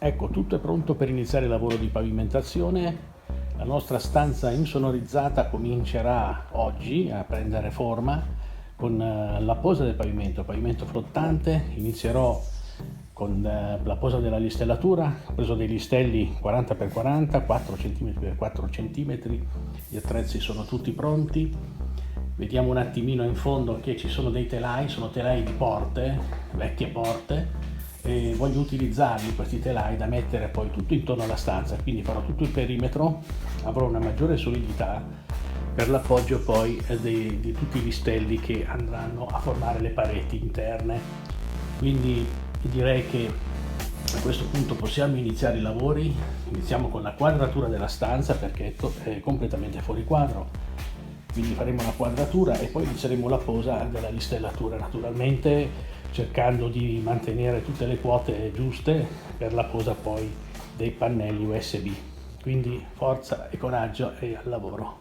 Ecco, tutto è pronto per iniziare il lavoro di pavimentazione. La nostra stanza insonorizzata comincerà oggi a prendere forma con la posa del pavimento flottante. Inizierò con la posa della listellatura. Ho preso dei listelli 40x40, 4 cm x 4 cm, gli attrezzi sono tutti pronti. Vediamo un attimino in fondo che ci sono dei telai, sono telai di porte, vecchie porte, e voglio utilizzarli questi telai da mettere poi tutto intorno alla stanza, quindi farò tutto il perimetro, avrò una maggiore solidità per l'appoggio poi di tutti i listelli che andranno a formare le pareti interne. Quindi direi che a questo punto possiamo iniziare i lavori. Iniziamo con la quadratura della stanza perché è completamente fuori quadro, quindi faremo la quadratura e poi inizieremo la posa della listellatura, naturalmente cercando di mantenere tutte le quote giuste per la posa poi dei pannelli USB. Quindi forza e coraggio e al lavoro.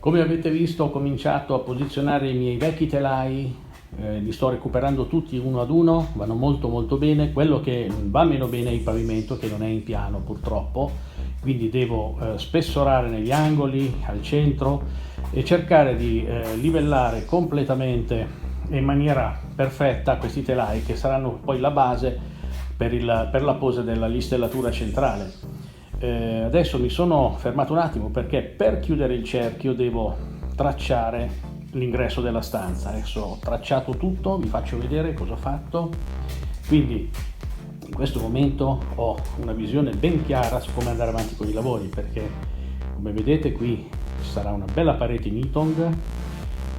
Come avete visto, ho cominciato a posizionare i miei vecchi telai, li sto recuperando tutti uno ad uno, vanno molto bene. Quello che va meno bene è il pavimento, che non è in piano purtroppo, quindi devo spessorare negli angoli, al centro, e cercare di livellare completamente e in maniera perfetta questi telai, che saranno poi la base per la posa della listellatura centrale. Adesso mi sono fermato un attimo perché per chiudere il cerchio devo tracciare l'ingresso della stanza. Adesso ho tracciato tutto, vi faccio vedere cosa ho fatto. Quindi in questo momento ho una visione ben chiara su come andare avanti con i lavori, perché come vedete qui ci sarà una bella parete in Ytong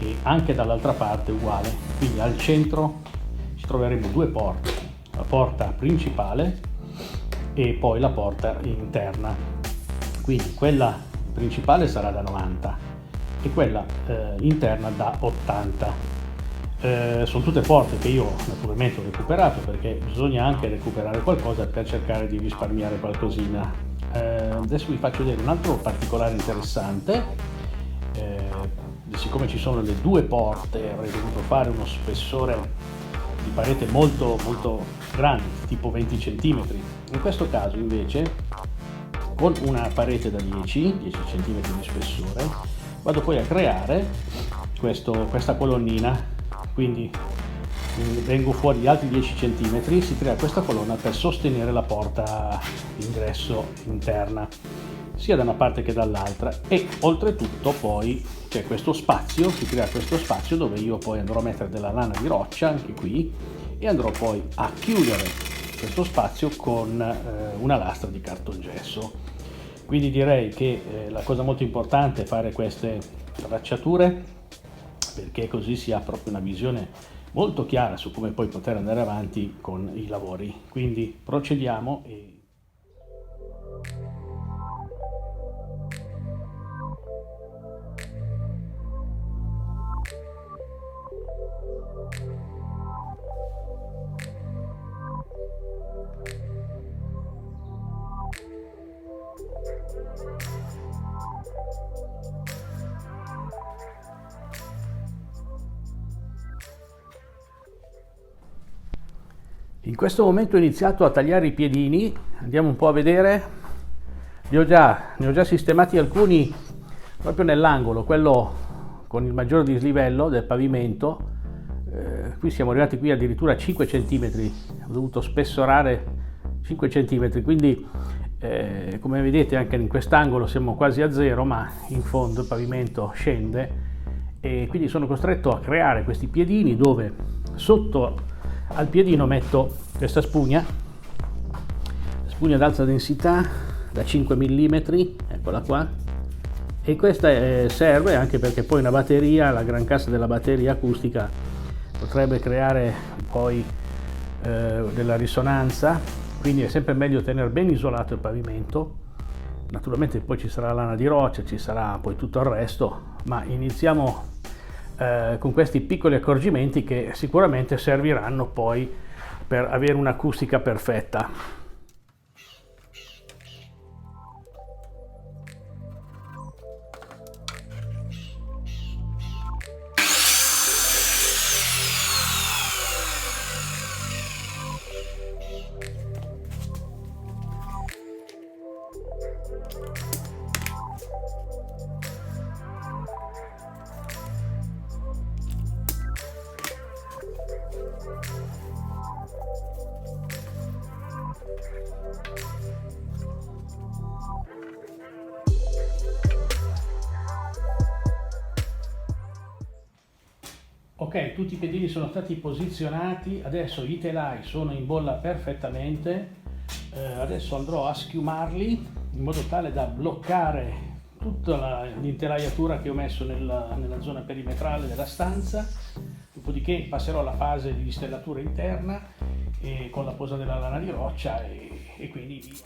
e anche dall'altra parte uguale. Quindi al centro ci troveremo due porte, la porta principale e poi la porta interna. Quindi quella principale sarà da 90 e quella interna da 80. Sono tutte porte che io naturalmente ho recuperato, perché bisogna anche recuperare qualcosa per cercare di risparmiare qualcosina. Adesso vi faccio vedere un altro particolare interessante. Siccome ci sono le due porte, avrei dovuto fare uno spessore di parete molto grande, tipo 20 cm. In questo caso invece, con una parete da 10 cm di spessore, vado poi a creare questa colonnina. Quindi vengo fuori di altri 10 cm, si crea questa colonna per sostenere la porta d'ingresso interna, sia da una parte che dall'altra, e oltretutto poi c'è questo spazio, si crea questo spazio dove io poi andrò a mettere della lana di roccia, anche qui, e andrò poi a chiudere questo spazio con una lastra di cartongesso. Quindi direi che la cosa molto importante è fare queste tracciature, perché così si ha proprio una visione molto chiara su come poi poter andare avanti con i lavori. Quindi procediamo e... In questo momento ho iniziato a tagliare i piedini, andiamo un po' a vedere. Ne ho già sistemati alcuni proprio nell'angolo, quello con il maggior dislivello del pavimento. Qui siamo arrivati qui addirittura a 5 cm, ho dovuto spessorare 5 cm, quindi come vedete anche in quest'angolo siamo quasi a zero, ma in fondo il pavimento scende e quindi sono costretto a creare questi piedini dove sotto al piedino metto questa spugna ad alta densità da 5 mm, eccola qua, e questa serve anche perché poi una batteria, la gran cassa della batteria acustica potrebbe creare poi della risonanza, quindi è sempre meglio tenere ben isolato il pavimento. Naturalmente poi ci sarà lana di roccia, ci sarà poi tutto il resto, ma iniziamo con questi piccoli accorgimenti che sicuramente serviranno poi per avere un'acustica perfetta. Ok, tutti i piedini sono stati posizionati, adesso i telai sono in bolla perfettamente, adesso andrò a schiumarli in modo tale da bloccare tutta l'intelaiatura che ho messo nella zona perimetrale della stanza, dopodiché passerò alla fase di stellatura interna con la posa della lana di roccia e quindi via.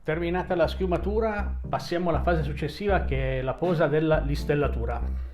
Terminata la schiumatura, passiamo alla fase successiva che è la posa della listellatura.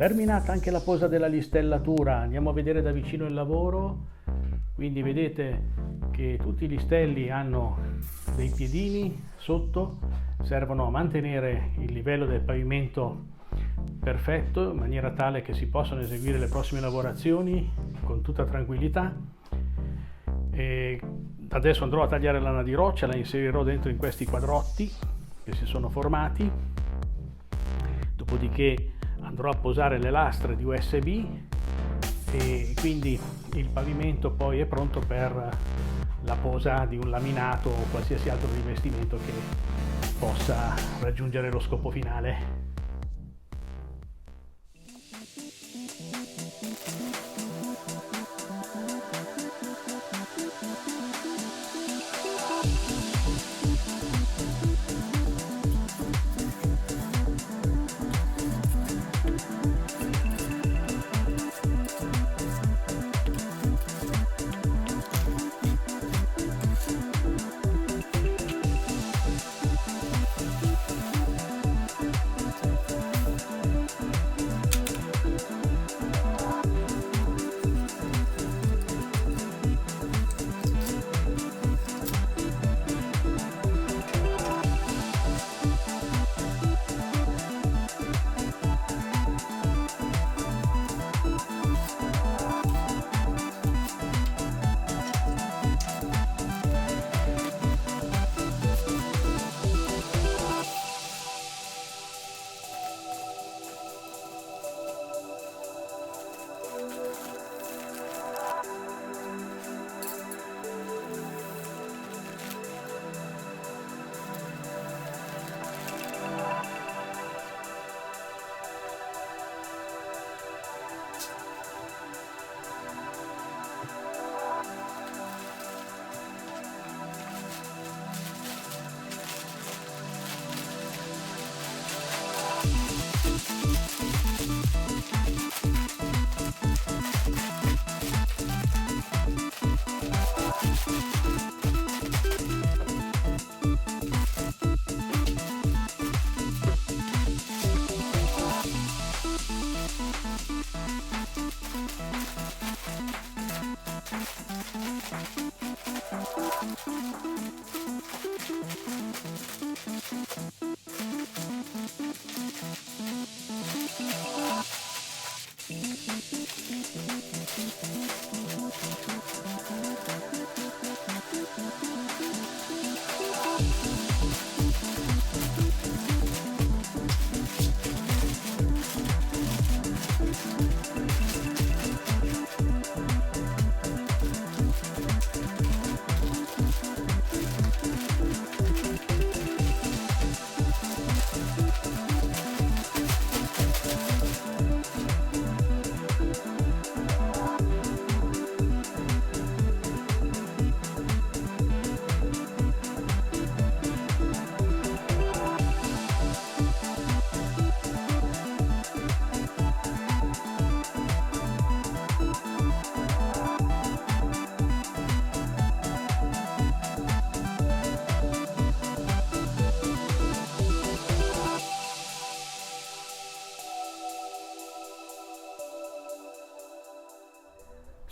Terminata anche la posa della listellatura, andiamo a vedere da vicino il lavoro. Quindi vedete che tutti i listelli hanno dei piedini sotto, servono a mantenere il livello del pavimento perfetto in maniera tale che si possano eseguire le prossime lavorazioni con tutta tranquillità. E adesso andrò a tagliare la lana di roccia, la inserirò dentro in questi quadrotti che si sono formati, dopodiché andrò a posare le lastre di USB e quindi il pavimento poi è pronto per la posa di un laminato o qualsiasi altro rivestimento che possa raggiungere lo scopo finale.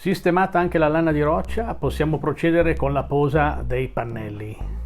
Sistemata anche la lana di roccia, possiamo procedere con la posa dei pannelli.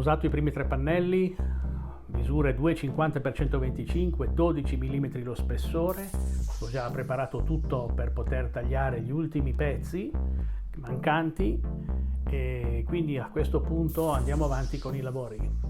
posato i primi 3 pannelli, misure 2,50 x 125, 12 mm lo spessore. Ho già preparato tutto per poter tagliare gli ultimi pezzi mancanti e quindi a questo punto andiamo avanti con i lavori.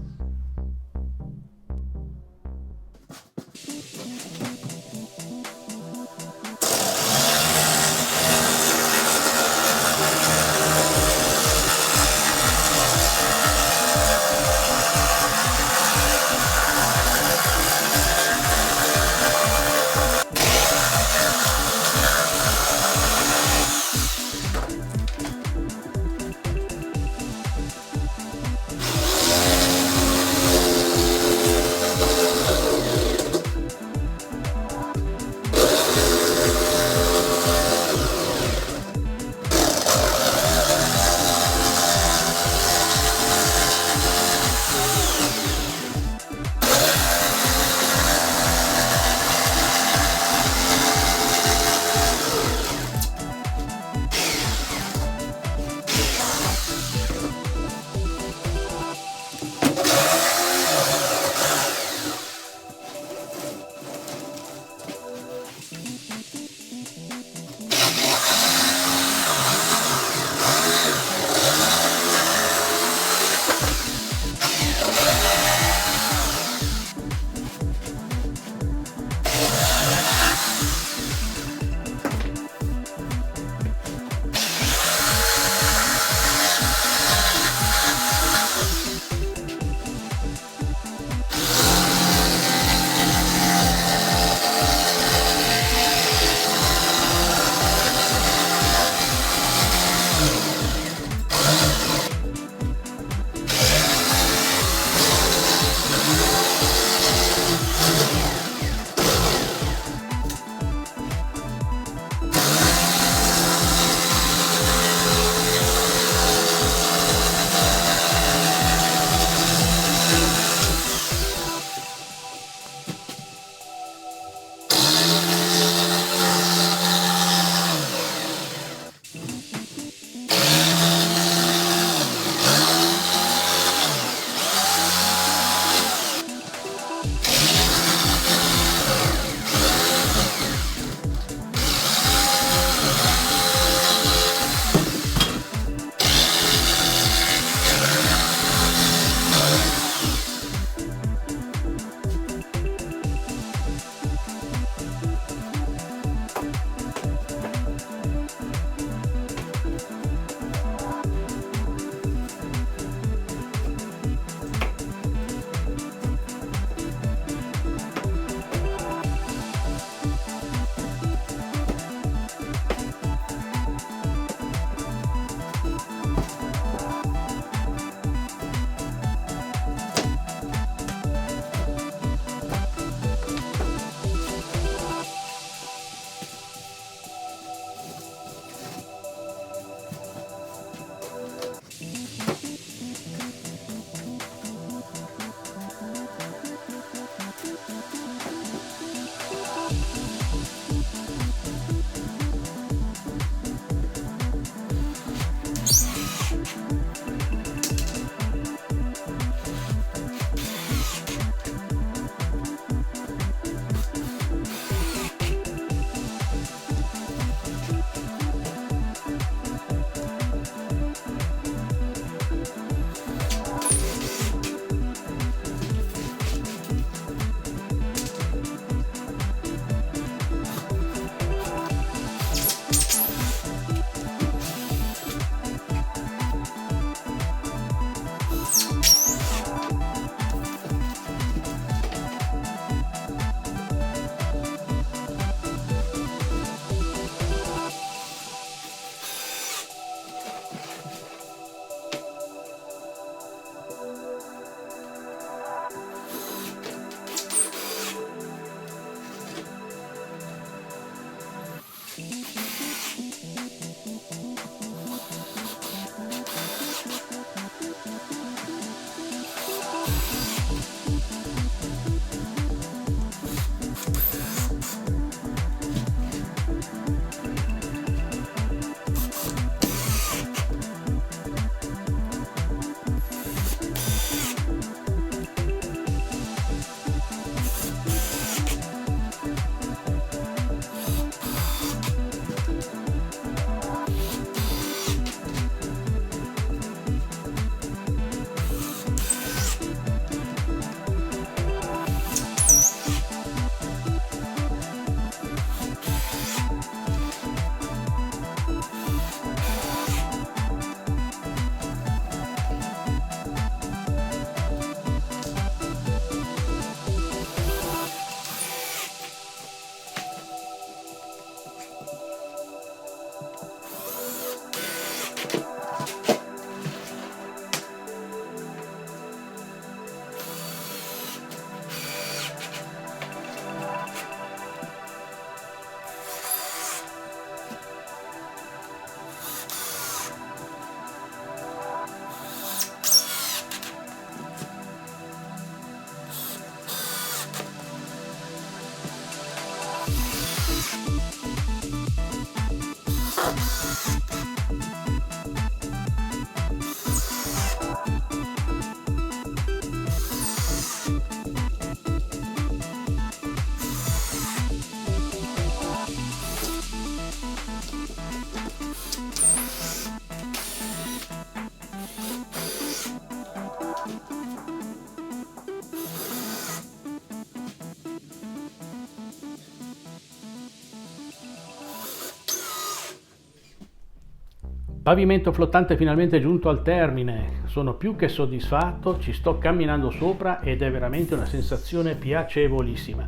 Pavimento flottante finalmente giunto al termine, sono più che soddisfatto, ci sto camminando sopra ed è veramente una sensazione piacevolissima.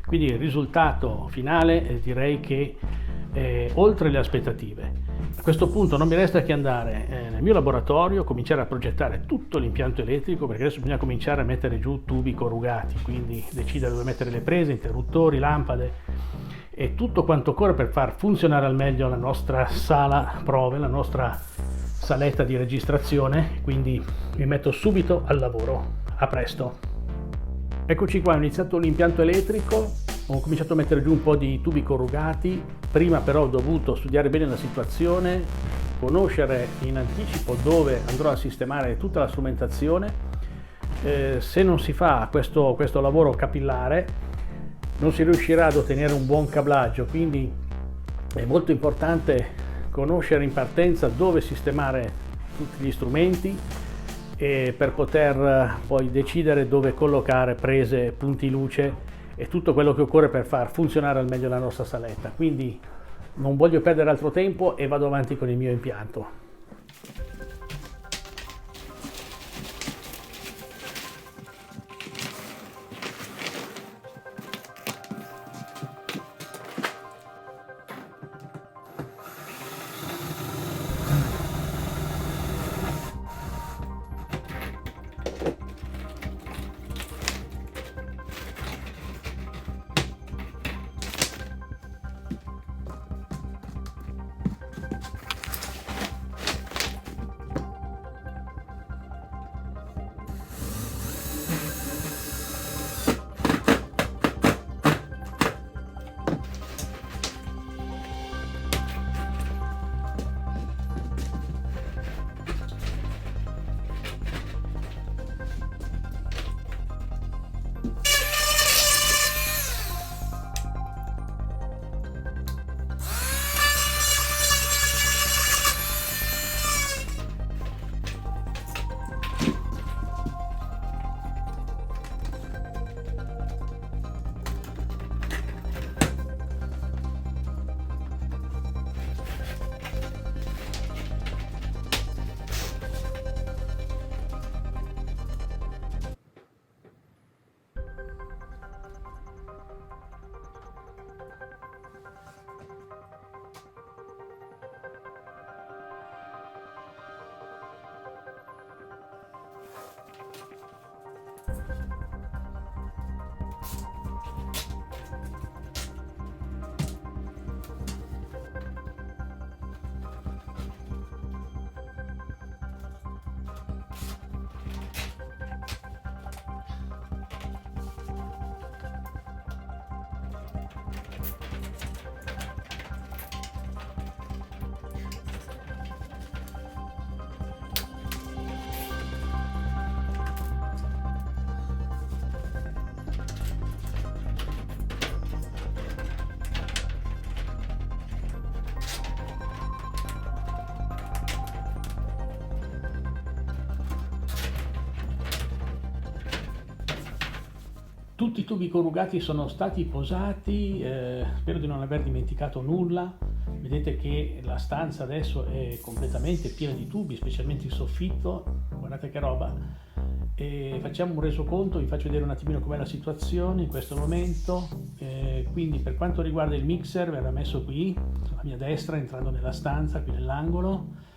Quindi il risultato finale direi che è oltre le aspettative. A questo punto non mi resta che andare nel mio laboratorio, cominciare a progettare tutto l'impianto elettrico, perché adesso bisogna cominciare a mettere giù tubi corrugati, quindi decidere dove mettere le prese, interruttori, lampade e tutto quanto occorre per far funzionare al meglio la nostra sala prove, la nostra saletta di registrazione. Quindi mi metto subito al lavoro. A presto. Eccoci qua, ho iniziato l'impianto elettrico, ho cominciato a mettere giù un po' di tubi corrugati, prima però ho dovuto studiare bene la situazione, conoscere in anticipo dove andrò a sistemare tutta la strumentazione. Se non si fa questo lavoro capillare non si riuscirà ad ottenere un buon cablaggio, quindi è molto importante conoscere in partenza dove sistemare tutti gli strumenti e per poter poi decidere dove collocare prese, punti luce e tutto quello che occorre per far funzionare al meglio la nostra saletta. Quindi non voglio perdere altro tempo e vado avanti con il mio impianto. Tutti i tubi corrugati sono stati posati, spero di non aver dimenticato nulla. Vedete che la stanza adesso è completamente piena di tubi, specialmente il soffitto, guardate che roba. E facciamo un resoconto, vi faccio vedere un attimino com'è la situazione in questo momento. Quindi per quanto riguarda il mixer verrà messo qui, alla mia destra, entrando nella stanza, qui nell'angolo.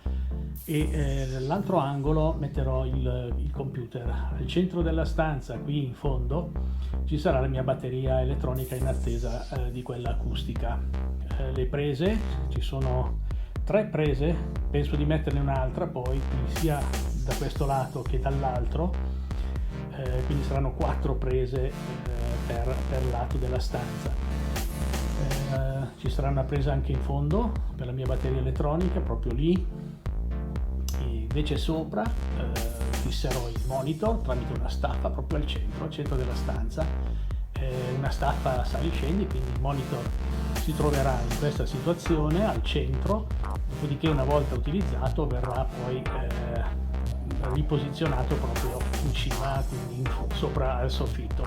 E nell'altro angolo metterò il computer. Al centro della stanza, qui in fondo, ci sarà la mia batteria elettronica in attesa di quella acustica. Le prese, ci sono 3 prese, penso di metterne un'altra poi sia da questo lato che dall'altro, quindi saranno 4 prese per lato della stanza. Ci sarà una presa anche in fondo per la mia batteria elettronica, proprio lì. Invece sopra fisserò il monitor tramite una staffa proprio al centro della stanza, una staffa saliscendi, quindi il monitor si troverà in questa situazione al centro, dopodiché una volta utilizzato verrà poi riposizionato proprio in cima, quindi sopra al soffitto.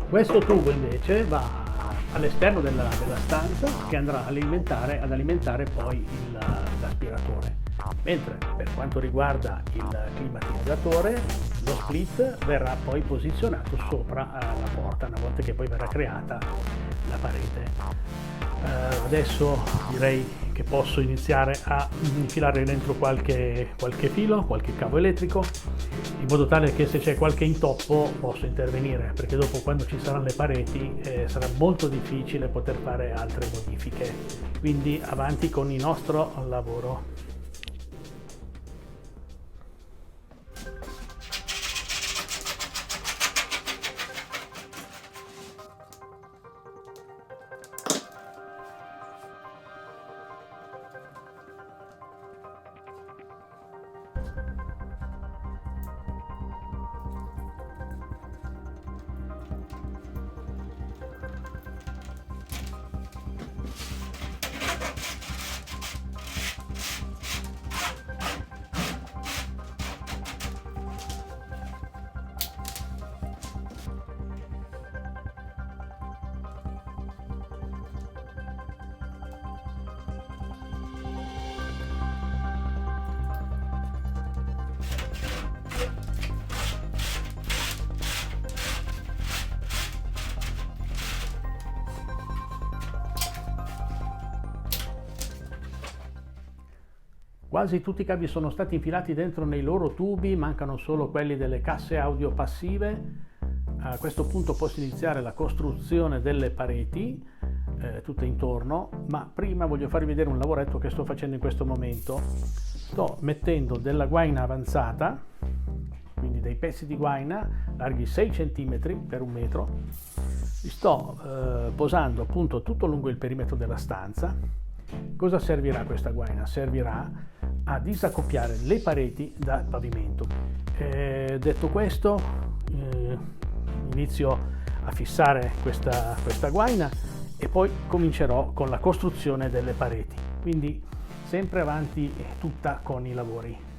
Questo tubo invece va all'esterno della stanza che andrà ad alimentare poi l'aspiratore. Mentre per quanto riguarda il climatizzatore, lo split verrà poi posizionato sopra la porta una volta che poi verrà creata la parete. Adesso direi che posso iniziare a infilare dentro qualche filo, qualche cavo elettrico, in modo tale che se c'è qualche intoppo posso intervenire, perché dopo, quando ci saranno le pareti, sarà molto difficile poter fare altre modifiche. Quindi avanti con il nostro lavoro. Quasi tutti i cavi sono stati infilati dentro nei loro tubi, mancano solo quelli delle casse audio passive. A questo punto posso iniziare la costruzione delle pareti, tutte intorno, ma prima voglio farvi vedere un lavoretto che sto facendo in questo momento. Sto mettendo della guaina avanzata, quindi dei pezzi di guaina larghi 6 cm per 1 metro. Li sto posando appunto tutto lungo il perimetro della stanza. Cosa servirà questa guaina? Servirà a disaccoppiare le pareti dal pavimento. Detto questo, inizio a fissare questa guaina e poi comincerò con la costruzione delle pareti. Quindi sempre avanti tutta con i lavori.